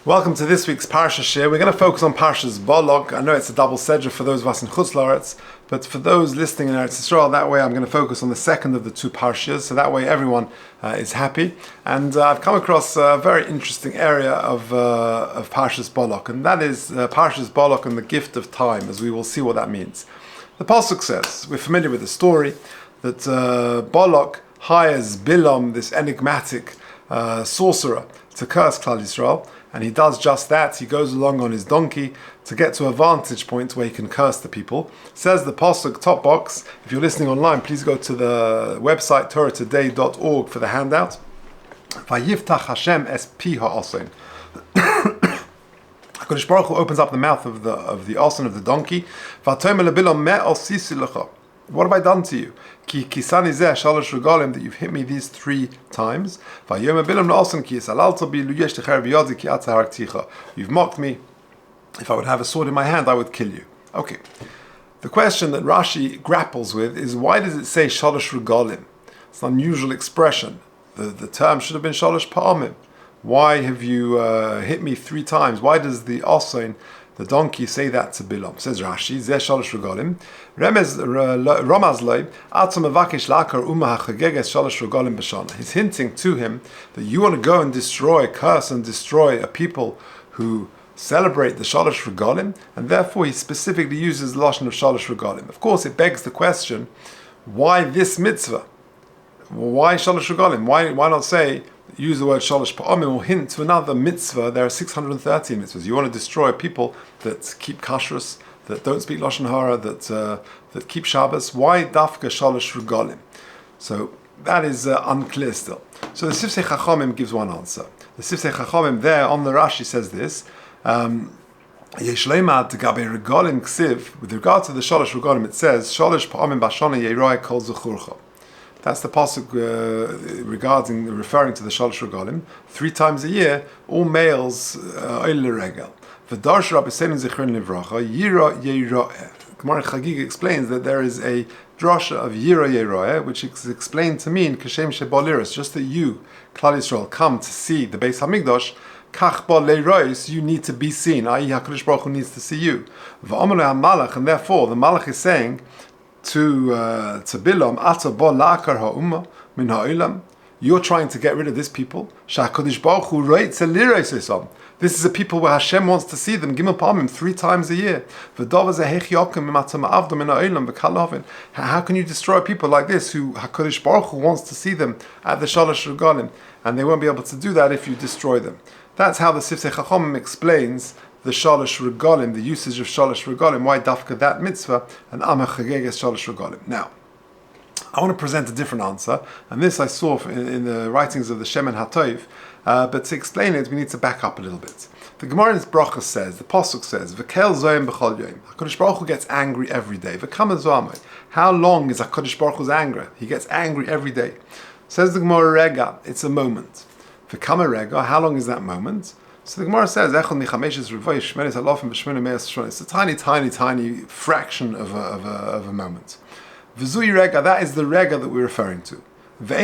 Welcome to this week's Parsha Shiur. We're going to focus on Parsha's Balak. I know it's a double sedra for those of us in Chutz La'aretz, but for those listening in Eretz Yisrael, that way I'm going to focus on the second of the two Parshas, so that way everyone is happy. And I've come across a very interesting area of Parsha's Balak, and that is Parsha's Balak and the gift of time, as we will see what that means. The Pasuk says, we're familiar with the story, that Balak hires Bilam, this enigmatic sorcerer, to curse Klal Yisrael. And he does just that. He goes along on his donkey to get to a vantage point where he can curse the people. Says the Pasuk top box. If you're listening online, please go to the website torahtoday.org for the handout. Vayiftach Hashem es pi ha'ason. HaKadosh Baruch Hu opens up the mouth of the ason of the donkey. V'atomer lebilam me al sisi lecha. What have I done to you? Ki kisani zeh shalosh regalim, that you've hit me these 3 times. You've mocked me. If I would have a sword in my hand, I would kill you. Okay. The question that Rashi grapples with is, why does it say shalosh regalim? It's an unusual expression. The term should have been shalosh pa'amim. Why have you hit me 3 times? Why does the ason, the donkey, say that to Bilam? Says Rashi, Zeh shalosh regalim. He's hinting to him that you want to go and curse and destroy a people who celebrate the shalosh regalim, and therefore he specifically uses the lashon of shalosh regalim. Of course, it begs the question, why this mitzvah? Why shalosh regalim? Why not say, use the word shalosh pa'amim or hint to another mitzvah? There are 613 mitzvahs. You want to destroy people that keep kashrus, that don't speak lashon hara, that keep Shabbos. Why dafka shalosh regalim? So that is unclear still. So the Sifsei Chachamim gives one answer. The Sifsei Chachamim there on the Rashi says this. Yesh leimad gabe regalim ksiv. With regard to the shalosh regalim, it says shalosh pa'amim bashana yeiroi kol zechurcha. That's the pasuk referring to the shalosh regalim. 3 times a year, all males oil regel. V'darsh Rabbi Selim zichron livracha yira yeiroi. Gemara Chagig explains that there is a drasha of Yira Yeroeh, which is explained to mean Kashem Shebaliris, just that you, Klal Yisrael, come to see the Beis Hamikdash, Kach Ba Leirois, you need to be seen, i.e. HaKadosh Baruch Hu needs to see you. V'amalei HaMalach, and therefore the Malach is saying to Bilam, Ata Ba La'akar Ha'umma Min Ha'ilam, you're trying to get rid of this people. HaKadosh Baruch Hu Reitz Elirois Esam. This is a people where Hashem wants to see them, Gimel Pa'amim, 3 times a year. How can you destroy people like this who HaKadosh Baruch Hu wants to see them at the shalosh regalim, and they won't be able to do that if you destroy them? That's how the Sifsei Chachamim explains the shalosh regalim, the usage of shalosh regalim, why dafka that mitzvah, and Amah Chageges shalosh regalim. Now, I want to present a different answer, and this I saw in the writings of the Shemen HaTov, but to explain it, we need to back up a little bit. The Gemara in its bracha says, the Pasuk says, V'kel zoyim b'chol yoyim. HaKadosh Baruch Hu gets angry every day. V'kama zoamai. How long is HaKadosh Baruch Hu's anger? He gets angry every day. Says the Gemara, Rega, it's a moment. V'kama Rega, how long is that moment? So the Gemara says, Echol michameshes revoish shmenes alofim v'shmene me'as shon. It's a tiny fraction of a moment. V'zui Rega, that is the Rega that we're referring to. But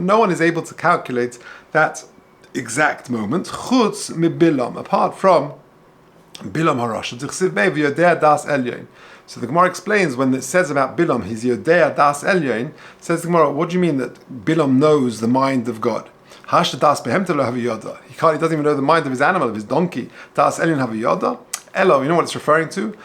no one is able to calculate that exact moment, chutz mi Bilam, apart from Bilam Harasha. So the Gemara explains, when it says about Bilam, he's Yodea das Elyon, says the Gemara, what do you mean that Bilam knows the mind of God? He doesn't even know the mind of his animal, of his donkey. Das Elyon Haviyada. Elo, you know what it's referring to?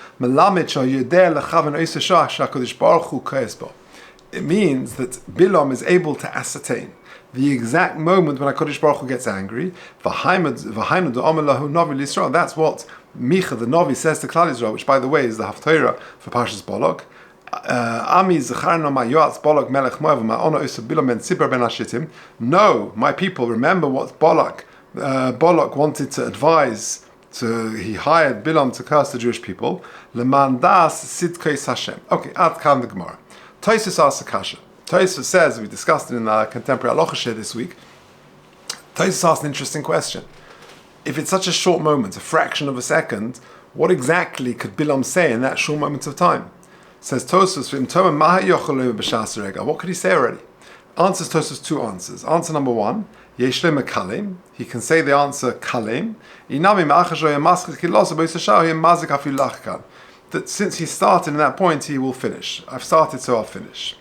It means that Bilam is able to ascertain the exact moment when HaKadosh Baruch Hu gets angry. That's what Micha, the Navi, says to Klal Yisrael, which, by the way, is the Haftarah for Parshas Balak. No, my people, remember what Balak wanted to advise. He hired Bilam to curse the Jewish people. Lemandas sidkei Hashem. Okay, ad kan the Gemara. Tosfos asks a kasha. Tosfos says, we discussed it in our contemporary halacha share this week. Tosfos asks an interesting question. If it's such a short moment, a fraction of a second, what exactly could Bilam say in that short moment of time? Says Tosfos, what could he say already? Answers Tosfos two answers. Answer number one, Yesh le mekalim. He can say the answer kalim. Inami me'achashoy maschil kilosa b'yisashar yem mazik afil lachkan. That since he started in that point, he will finish. I've started, so I'll finish.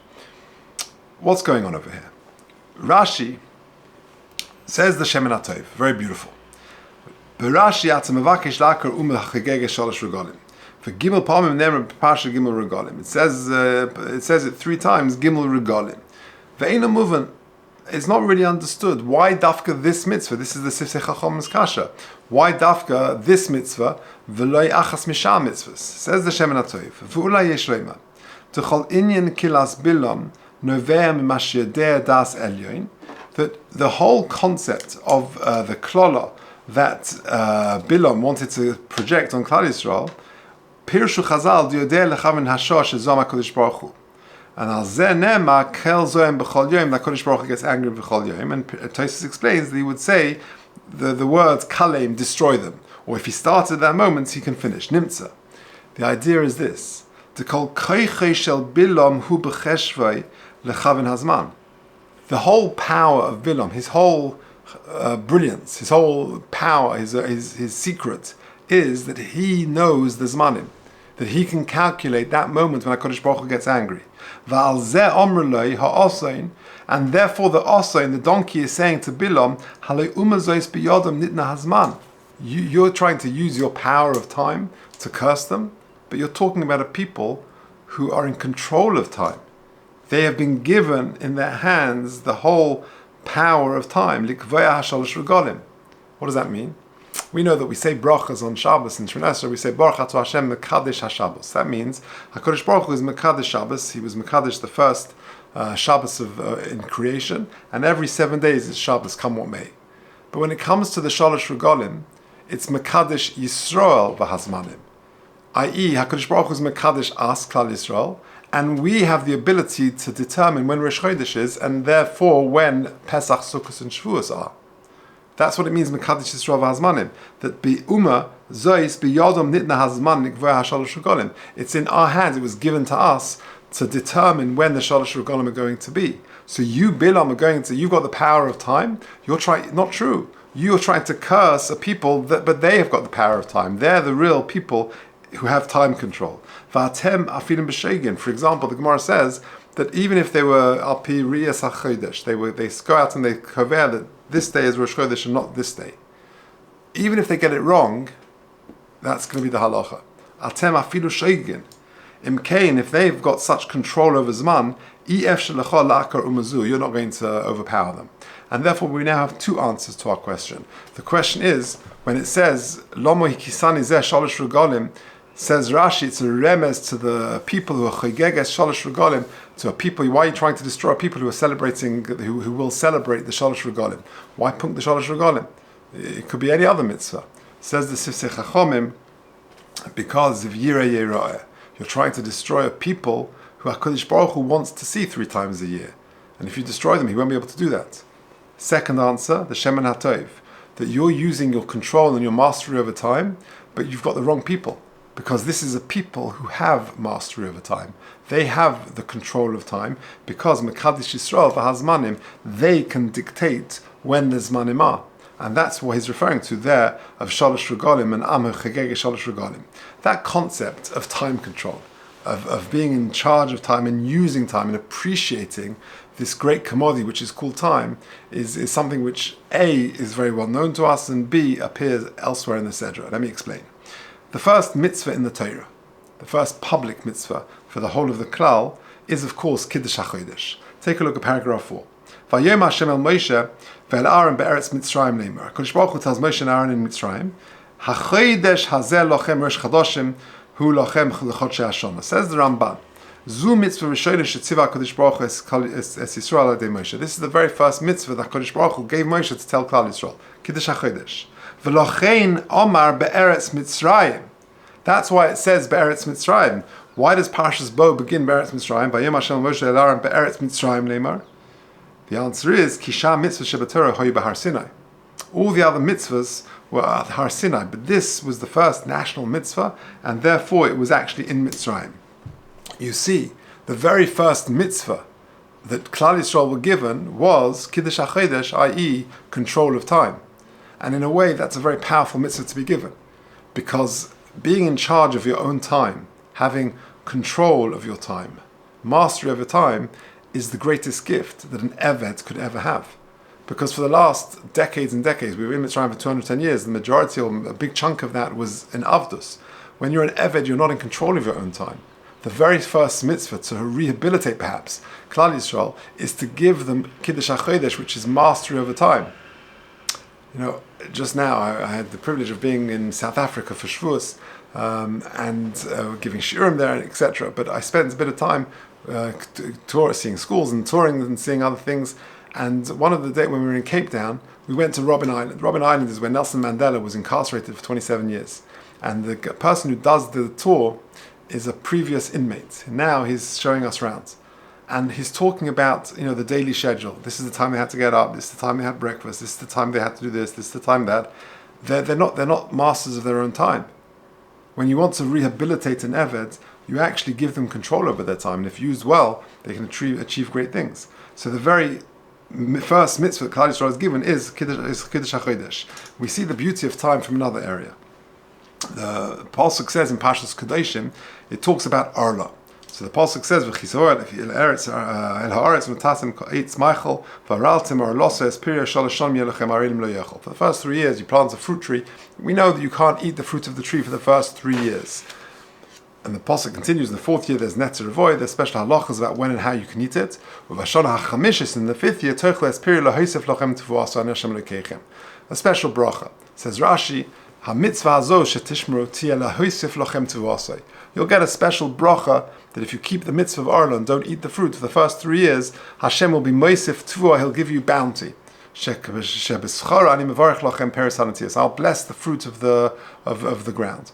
What's going on over here? Rashi says the Shemin HaTov, very beautiful. B'Rashi atzem mevakesh lakar chagege shalosh regalim. For Gimel Palmim never Parsha Gimel Regalim. It says it 3 times Gimel Regalim. Ve'ena Muvan is not really understood. Why dafka this mitzvah? This is the Sifsei Chacham's kasha. Why dafka this mitzvah? V'loi achas mishah mitzvahs. Says the Shemin HaTov. V'ulai yesh leima. T'chol inyan kilas bilam novea mimashiyadeh das elyoin. That the whole concept of the klola that Bilam wanted to project on Klal Yisrael, Pirshu Chazal diodeh lechaven hashosh shezom HaKadosh Baruch Hu. And al zeh nema kel zoem b'chol yom, that HaKadosh Baruch Hu gets angry b'chol yom. And Tosfos explains that he would say the words kalem, destroy them. Or if he started at that moment, he can finish. Nimtza. The idea is this. To call koichei shel Bilam hu b'cheshvei lechaven hazman. The whole power of Bilam, his whole brilliance, his whole power, his secret is that he knows the zmanim, that he can calculate that moment when HaKadosh Baruch Hu gets angry. And therefore the osain, the donkey, is saying to Bilam, you're trying to use your power of time to curse them, but you're talking about a people who are in control of time. They have been given in their hands the whole power of time. What does that mean? We know that we say brachas on Shabbos in Shemini Esrei. We say Baruch Atah Hashem Mekadesh HaShabbos. That means HaKadosh Baruch Hu is Mekadesh Shabbos. He was Mekadesh the first Shabbos in creation, and every 7 days is Shabbos, come what may. But when it comes to the Shalosh Regalim, it's Mekadesh Yisrael v'Hazmanim, i.e., HaKadosh Baruch Hu is Mekadesh us, Klal Yisrael, and we have the ability to determine when Rosh Chodesh is, and therefore when Pesach, Sukkot, and Shavuos are. That's what it means, Mekadesh Yisrael v'Hazmanim. That bi'uma zois biyodom nitna hazman nikveh hashalosh regalim. It's in our hands. It was given to us to determine when the shalosh regalim are going to be. So you, Bilam, you've got the power of time. You're trying, not true. You're trying to curse a people but they have got the power of time. They're the real people who have time control. V'atem afilim b'shegin. For example, the Gemara says that even if they were al pi riyas hachodesh, they go out and they cover that this day is Rosh Chodesh and not this day. Even if they get it wrong, that's going to be the halacha. Atem afilu shegin. Imkain, if they've got such control over Zman, you're not going to overpower them. And therefore we now have 2 answers to our question. The question is, when it says, Lomo hikisani zeh shalosh regalim, says Rashi, it's a remez to the people who are chogeges shalosh regalim, to a people. Why are you trying to destroy people who are celebrating, who will celebrate the shalosh regalim? Why punk the shalosh regalim? It could be any other mitzvah. Says the Sifsei Chachamim, because of Yireh Yera'eh, you're trying to destroy a people who HaKadosh Baruch Hu wants to see 3 times a year. And if you destroy them, he won't be able to do that. Second answer, the Shemin HaTov, that you're using your control and your mastery over time, but you've got the wrong people. Because this is a people who have mastery over time. They have the control of time, because Mekadesh Yisrael v'Hazmanim, they can dictate when the Zmanim are. And that's what he's referring to there of Shalosh Regalim and Am Chagege Shalosh Regalim. That concept of time control, of being in charge of time and using time and appreciating this great commodity which is called time, is something which A, is very well known to us, and B, appears elsewhere in the Sedra. Let me explain. The first mitzvah in the Torah, the first public mitzvah for the whole of the Klal, is of course Kiddush HaChodesh. Take a look at paragraph 4. Vayom Hashem el Moshe ve'el Aaron be'eretz Mitzrayim leimer. HaKadosh Baruch Hu tells Moshe and Aaron in Mitzrayim, HaChodesh hazeh lochem rosh chadoshim hu lochem l'chodshei hashana. Says the Ramban, Zu mitzvah rishonah shetziva HaKadosh Baruch Hu es Yisrael al-Yedei Moshe. This is the very first mitzvah that HaKadosh Baruch Hu gave Moshe to tell Klal Yisrael. Kiddush HaChodesh. V'lochein omar be'eretz Mitzrayim. That's why it says be'eretz Mitzrayim. Why does Parshas Bo begin be'eretz Mitzrayim? Vayom Hashem Moshe el Aaron be'eretz Mitzrayim leimar. The answer is Kisha mitzvah shebatorah hoyu b'Har Sinai. All the other mitzvahs were at Har Sinai, but this was the first national mitzvah, and therefore it was actually in Mitzrayim. You see, the very first mitzvah that Klal Yisrael were given was Kiddush HaChodesh, i.e. control of time. And in a way, that's a very powerful mitzvah to be given, because being in charge of your own time, having control of your time, mastery of your time, is the greatest gift that an Eved could ever have. Because for the last decades and decades, we were in Mitzrayim for 210 years, the majority or a big chunk of that was in Avdus. When you're an Eved, you're not in control of your own time. The very first mitzvah to rehabilitate, perhaps, Klal Yisrael, is to give them Kiddush HaChodesh, which is mastery over time. Just now I had the privilege of being in South Africa for Shavuos and giving Shiurim there, etc. But I spent a bit of time seeing schools and touring and seeing other things. And one of the days when we were in Cape Town, we went to Robben Island. Robben Island is where Nelson Mandela was incarcerated for 27 years. And the person who does the tour is a previous inmate. Now he's showing us around. And he's talking about, the daily schedule. This is the time they had to get up. This is the time they had breakfast. This is the time they had to do this. This is the time that. They're not masters of their own time. When you want to rehabilitate an Eved, you actually give them control over their time. And if used well, they can achieve great things. So the very first mitzvah that Klal Yisrael is given is Kiddush HaChodesh. We see the beauty of time from another area. The Parsha says in Parsha's Kedoshim, it talks about Arla. So the Pasuk says, "V'chisoel el haaretz notasim eitz meichel v'araltim arlosa espiria shalashon yelechem arelim lo yechol." For the first 3 years, you plant a fruit tree. We know that you can't eat the fruit of the tree for the first 3 years. And the Pasuk continues, in the 4th year, there's netzer avoid, there's special halachas about when and how you can eat it. V'vashon ha'chamishis, in the 5th year, toichel espiria lohosef lochem tevuasa an Hashem lekeichem. A special bracha. Says Rashi, "Ha-mitzvah hazo shetishmeru tia lahosef lochem tevuasa." You'll get a special bracha that if you keep the mitzvah of Arla and don't eat the fruit for the first 3 years, Hashem will be moisif tvuah, He'll give you bounty. I'll bless the fruit of the ground.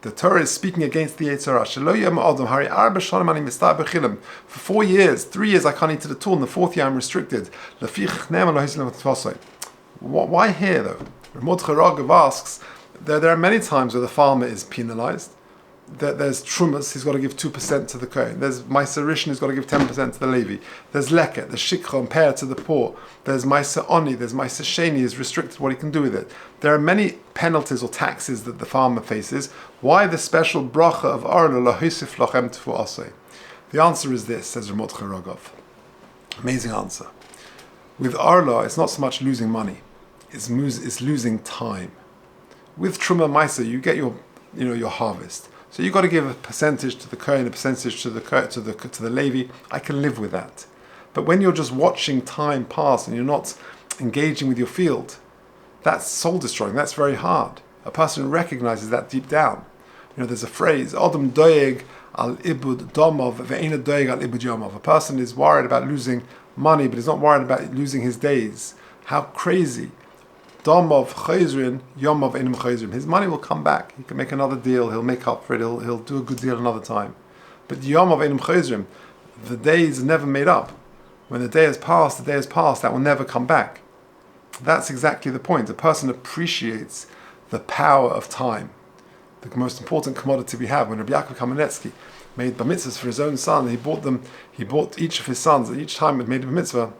The Torah is speaking against the Yetzer Hara. For 4 years, 3 years I can't eat it at all, and the 4th year I'm restricted. Why here though? Mordechai Ragav asks, there are many times where the farmer is penalized. There's trumas, he's got to give 2% to the Kohen. There's Maisa Rishon, he's got to give 10% to the Levi. There's Leket, there's Shikha and Peah to the poor. There's Maisa Oni, there's Maisa Sheni, he's restricted what he can do with it. There are many penalties or taxes that the farmer faces. Why the special bracha of Arla lahosif lachem tfu asay? The answer is this, says Mordechai Ragav. Amazing answer. With Arla, it's not so much losing money, it's losing time. With Truma Maisa, you get your harvest. So you've got to give a percentage to the Kohen, a percentage to the Levi. I can live with that. But when you're just watching time pass and you're not engaging with your field, that's soul destroying. That's very hard. A person recognizes that deep down. There's a phrase, Adam doeg al ibud domov ve'ena doeg al ibud yomov. A person is worried about losing money, but he's not worried about losing his days. How crazy. Domov chayzrin, yomov enim chayzrin. His money will come back. He can make another deal. He'll make up for it. He'll do a good deal another time. But yomov enim chayzrin, the days are never made up. When the day has passed, that will never come back. That's exactly the point. A person appreciates the power of time, the most important commodity we have. When Rabbi Yaakov Kamenetsky made bar mitzvahs for his own son, he bought each of his sons, and each time it made a mitzvah,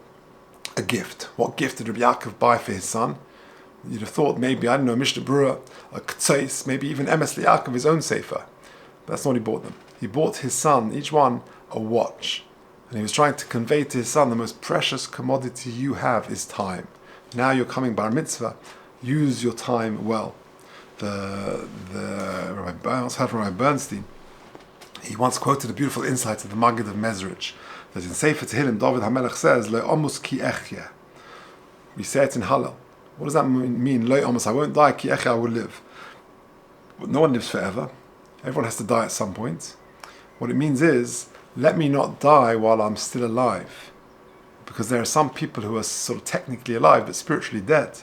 a gift. What gift did Rabbi Yaakov buy for his son? You'd have thought maybe, Mishnah Berurah, a K'tzais, maybe even Emes Li'Yaakov, his own sefer. That's not what he bought them. He bought his son, each one, a watch. And he was trying to convey to his son, the most precious commodity you have is time. Now you're coming bar mitzvah, use your time well. I once heard from Rabbi Bernstein, he once quoted a beautiful insight of the Maggid of Mezrich, that in Sefer Tehillim, David HaMelech says, Lo omus ki echye. We say it in Hallel. What does that mean? Lo omus, I won't die, ki echye, I will live. No one lives forever. Everyone has to die at some point. What it means is, let me not die while I'm still alive. Because there are some people who are sort of technically alive, but spiritually dead.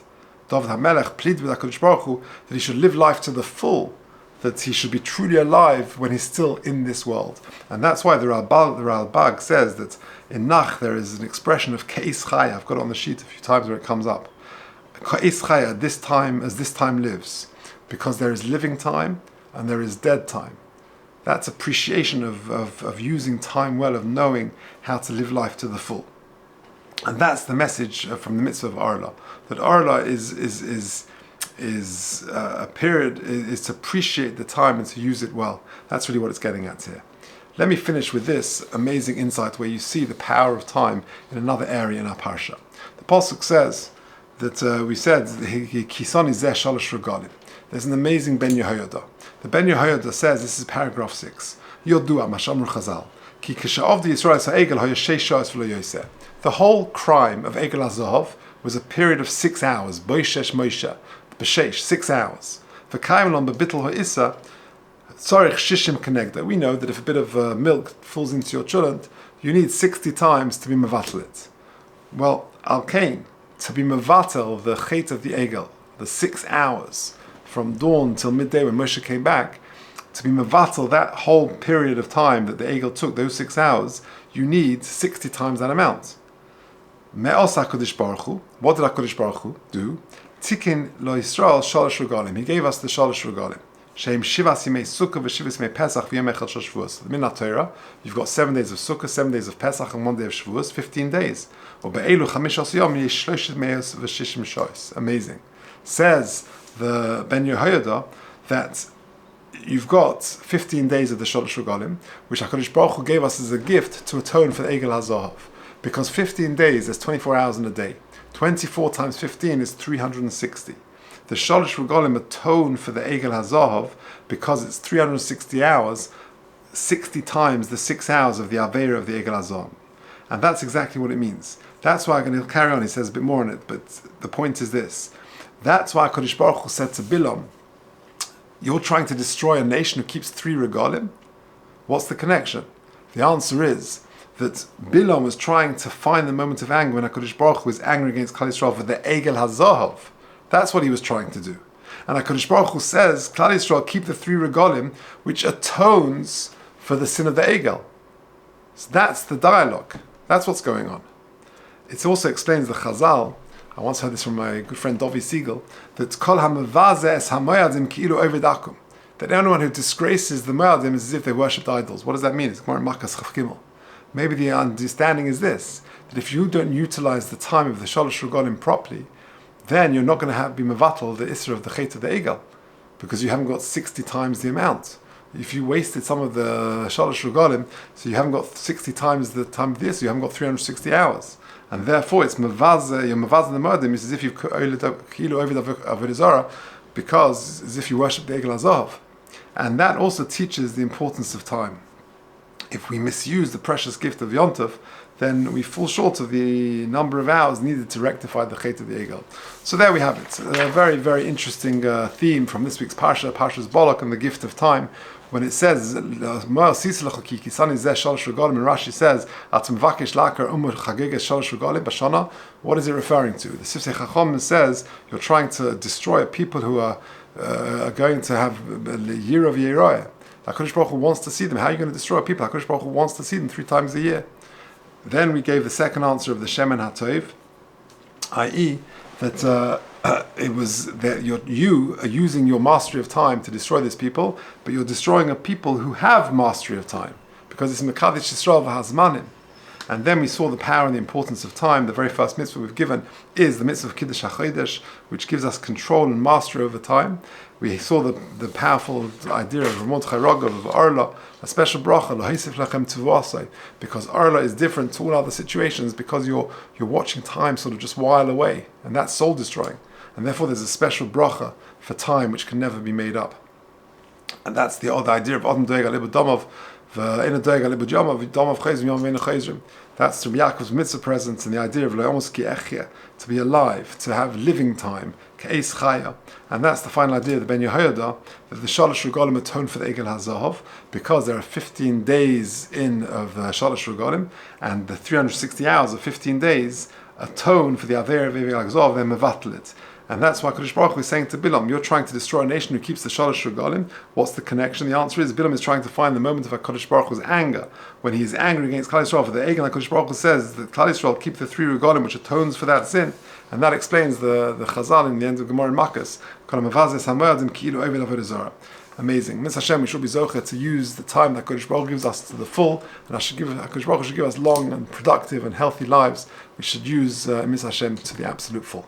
David HaMelech pleaded with HaKadosh Baruch Hu that he should live life to the full, that he should be truly alive when he's still in this world. And that's why the Ralbag says that in Nach there is an expression of Ke'is Chaya. I've got it on the sheet a few times where it comes up. Ke'is Chaya, as this time lives. Because there is living time and there is dead time. That's appreciation of using time well, of knowing how to live life to the full. And that's the message from the mitzvah of Arla. That Arla is a period, is to appreciate the time and to use it well. That's really what it's getting at here. Let me finish with this amazing insight where you see the power of time in another area in our Parsha. The Pasuk says that we said, Kisani zeh shalosh regalim. There's an amazing Ben Yehoyada. The Ben Yehoyada says, this is paragraph 6, Yodua mashamru chazal, ki kisha'avdi Yisrael ha'egel hoya sheish sha'os v'lo yoseh. The whole crime of Egel HaZahav was a period of 6 hours, boishesh Moshe, b'sheish, 6 hours. V'kayim lom b'bittel ha'issa, tzarich shishim kenegda. We know that if a bit of milk falls into your chulent, you need 60 times to be mevatel it. Well, al-kain, to be mevatel, the chet of the Egel, the 6 hours, from dawn till midday when Moshe came back, to be mevatel that whole period of time that the Egel took, those 6 hours, you need 60 times that amount. Me'os HaKadosh Baruch Hu. What did HaKadosh Baruch Hu do? Tikin lo Yisrael shalosh regalim. He gave us the shalosh regalim. Sheim shivas yimei sukkah v'shivas yimei pesach v'yom echad shel Shavuos. The Minat Torah, you've got 7 days of sukkah, 7 days of pesach, and 1 day of Shavuos, 15 days. Or be'elu chamishos yom yesh shloshet me'os v'shishim shois. Amazing. Says the Ben Yehoyada that you've got 15 days of the shalosh regalim, which HaKadosh Baruch Hu gave us as a gift to atone for the Egel HaZahav. Because 15 days, there's 24 hours in a day. 24 times 15 is 360. The Shalosh Regalim atone for the Egel HaZahav because it's 360 hours, 60 times the 6 hours of the Aveira of the Egel HaZahav. And that's exactly what it means. That's why I'm going to carry on, he says a bit more on it, but the point is this. That's why HaKadosh Baruch Hu said to Bilam, you're trying to destroy a nation who keeps 3 Regalim? What's the connection? The answer is that Bilam was trying to find the moment of anger when HaKadosh Baruch Hu was angry against Klal Yisrael for the Egel HaZahav. That's what he was trying to do. And HaKadosh Baruch Hu says, Klal Yisrael keep the 3 regalim, which atones for the sin of the Egel. So that's the dialogue. That's what's going on. It also explains the Chazal. I once heard this from my good friend Dovi Siegel, that Kol HaMevazeh es HaMoyadim Ki'ilu Oved Akum. That anyone who disgraces the Moyadim is as if they worshipped idols. What does that mean? It's Gemara Makas Chaf Gimel. Maybe the understanding is this, that if you don't utilize the time of the Shalosh Regalim properly, then you're not going to be mevatel the Isra of the Chet of the Egel, because you haven't got 60 times the amount. If you wasted some of the Shalosh Regalim, so you haven't got 60 times the time of the Isra, you haven't got 360 hours. And therefore it's mevazeh, you're mevazeh the Moedim, it's as if you've kilo over the Avodah Zarah, because as if you worship the Egel HaZahav. And that also teaches the importance of time. If we misuse the precious gift of Yom Tov, then we fall short of the number of hours needed to rectify the Chet of the Egel. So there we have it. A very, very interesting theme from this week's Parsha, Parsha's Balak and the gift of time. When it says, and Rashi says, what is it referring to? The Sifsei Chacham says, you're trying to destroy a people who are going to have a year of Yeroah. HaKadosh Baruch Hu wants to see them. How are you going to destroy people? HaKadosh Baruch Hu wants to see them 3 times a year. Then we gave the second answer of the Shemen HaTov, i.e. that it was that you are using your mastery of time to destroy these people, but you're destroying a people who have mastery of time, because it's Mekadesh Yisrael v'Hazmanim. And then we saw the power and the importance of time. The very first mitzvah we've given is the mitzvah of Kiddush HaChodesh, which gives us control and mastery over time. We saw the powerful idea of Mordechai Rogov, of Arla, a special bracha, L'Haisif Lachem Tuvasai, because Arla is different to all other situations, because you're watching time sort of just while away, and that's soul destroying. And therefore there's a special bracha for time which can never be made up. And that's the old idea of Adam Doeg Alibu Domov, V'Eina Doeg Alibu Domov, Domov Chayzim Yom Ve'Eina Chayzim. That's from Yaakov's mitzvah presence and the idea of Lo'amos Ki Echya, to be alive, to have living time, K'eis Chaya. And that's the final idea of the Ben Yehoyada, that the Shalosh Regalim atone for the Egel HaZahav, because there are 15 days in of the Shalosh Regalim, and the 360 hours of 15 days atone for the Aveir of Egel HaZahav, they're mevatel it. And that's why Kadosh Baruch Hu is saying to Bilam, you're trying to destroy a nation who keeps the Shalosh Regalim. What's the connection? The answer is Bilam is trying to find the moment of HaKadosh Baruch Hu's anger, when he is angry against Klal Yisrael for the Egel. HaKadosh Baruch Hu says that Klal Yisrael keep the 3 Regalim, which atones for that sin. And that explains the Chazal in the end of Gemara in Makkas. amazing. Miss Hashem, we should be zocher to use the time that Kodesh Baruch Hu gives us to the full, and Kodesh Baruch Hu should give us long and productive and healthy lives. We should use Miss Hashem to the absolute full.